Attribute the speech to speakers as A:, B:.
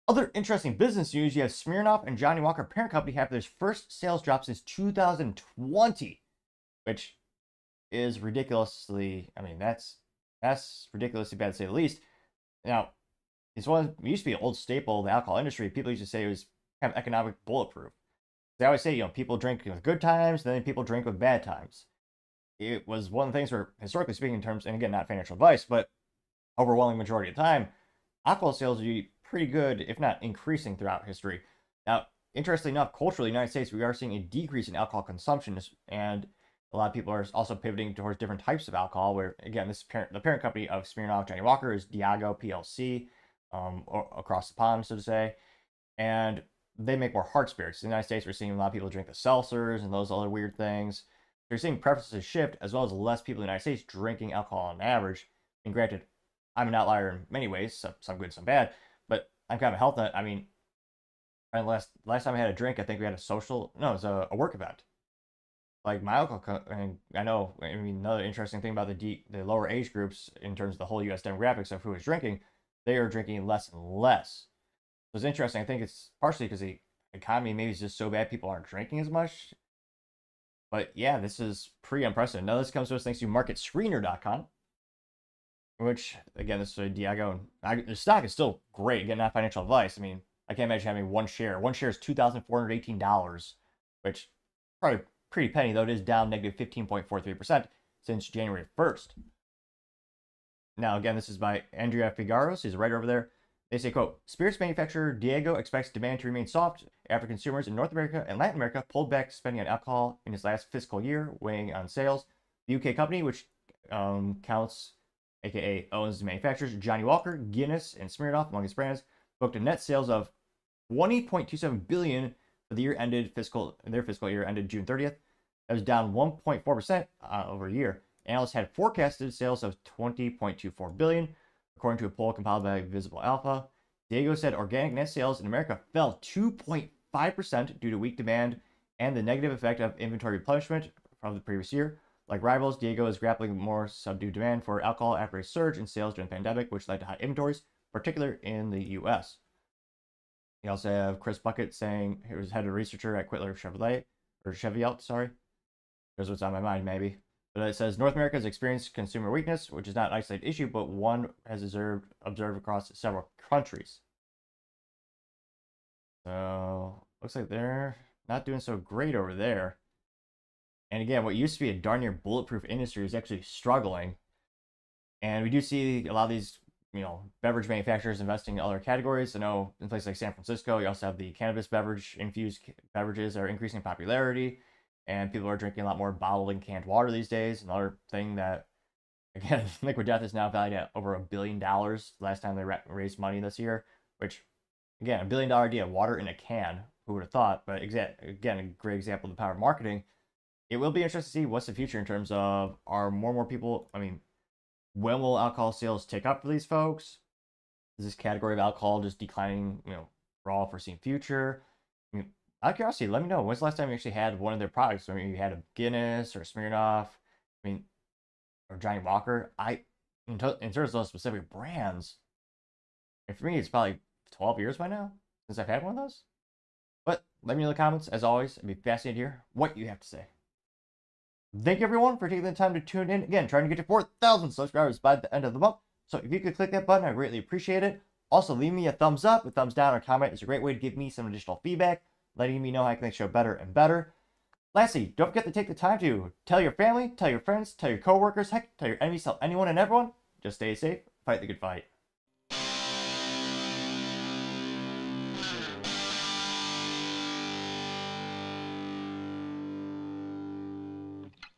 A: Other interesting business news, you have Smirnoff and Johnny Walker parent company have their first sales drop since 2020, which is ridiculously, I mean, that's ridiculously bad to say the least. Now, it used to be an old staple of the alcohol industry. People used to say it was kind of economic bulletproof. They always say, people drink with good times, then people drink with bad times. It was one of the things where, historically speaking, in terms, and again, not financial advice, but overwhelming majority of the time, alcohol sales are pretty good, if not increasing throughout history. Now, interestingly enough, culturally, in the United States, we are seeing a decrease in alcohol consumption, and a lot of people are also pivoting towards different types of alcohol. Where again, the parent company of Smirnoff Johnny Walker is Diageo PLC, across the pond, so to say, and they make more hard spirits. In the United States, we're seeing a lot of people drink the seltzers and those other weird things. They're seeing preferences shift, as well as less people in the United States drinking alcohol on average. And granted, I'm an outlier in many ways, some good, some bad, but I'm kind of a health nut. I mean, last time I had a drink, I think we had it was a work event. Like my alcohol, and I know, I mean, another interesting thing about the lower age groups in terms of the whole U.S. demographics of who is drinking, they are drinking less and less. So it's interesting. I think it's partially because the economy maybe is just so bad people aren't drinking as much. But yeah, this is pretty unprecedented. Now this comes to us thanks to MarketScreener.com, which again, this is a Diageo. The stock is still great. Again, not financial advice. I mean, I can't imagine having one share. One share is $2,418, which probably pretty penny, though it is down negative 15.43% since January 1st. Now, again, this is by Andrea Figaros. He's right over there. They say, quote, spirits manufacturer Diageo expects demand to remain soft after consumers in North America and Latin America pulled back spending on alcohol in its last fiscal year, weighing on sales. The UK company, which counts, aka owns the manufacturers, Johnny Walker, Guinness, and Smirnoff, among its brands, booked a net sales of $20.27 billion for the their fiscal year ended June 30th. That was down 1.4% over a year. Analysts had forecasted sales of $20.24 billion, according to a poll compiled by Visible Alpha. Diageo said organic net sales in America fell 2.5% due to weak demand and the negative effect of inventory replenishment from the previous year. Like rivals, Diageo is grappling with more subdued demand for alcohol after a surge in sales during the pandemic, which led to high inventories, particularly in the U.S. You also have Chris Bucket saying he was head of researcher at Quitler Cheviot, sorry. Here's what's on my mind, maybe. But it says North America has experienced consumer weakness, which is not an isolated issue, but one has observed across several countries. So looks like they're not doing so great over there. And again, what used to be a darn near bulletproof industry is actually struggling. And we do see a lot of these, beverage manufacturers investing in other categories. I know in places like San Francisco, you also have the cannabis infused beverages that are increasing in popularity. And people are drinking a lot more bottled and canned water these days. Another thing that, again, Liquid Death is now valued at over $1 billion. Last time they raised money this year, which, again, $1 billion idea, water in a can. Who would have thought? But again, a great example of the power of marketing. It will be interesting to see what's the future in terms of are more and more people. I mean, when will alcohol sales take up for these folks? Is this category of alcohol just declining, for all foreseen future? I mean, out of curiosity, let me know. When's the last time you actually had one of their products? I mean, you had a Guinness or a Smirnoff, or Johnny Walker. In terms of those specific brands, and for me, it's probably 12 years by now since I've had one of those. But let me know in the comments. As always, I'd be fascinated to hear what you have to say. Thank you, everyone, for taking the time to tune in. Again, trying to get to 4,000 subscribers by the end of the month. So if you could click that button, I greatly appreciate it. Also, leave me a thumbs up, a thumbs down, or comment. It's a great way to give me some additional feedback, letting me know how I can make the show better and better. Lastly, don't forget to take the time to tell your family, tell your friends, tell your coworkers, heck, tell your enemies, tell anyone and everyone. Just stay safe, fight the good fight.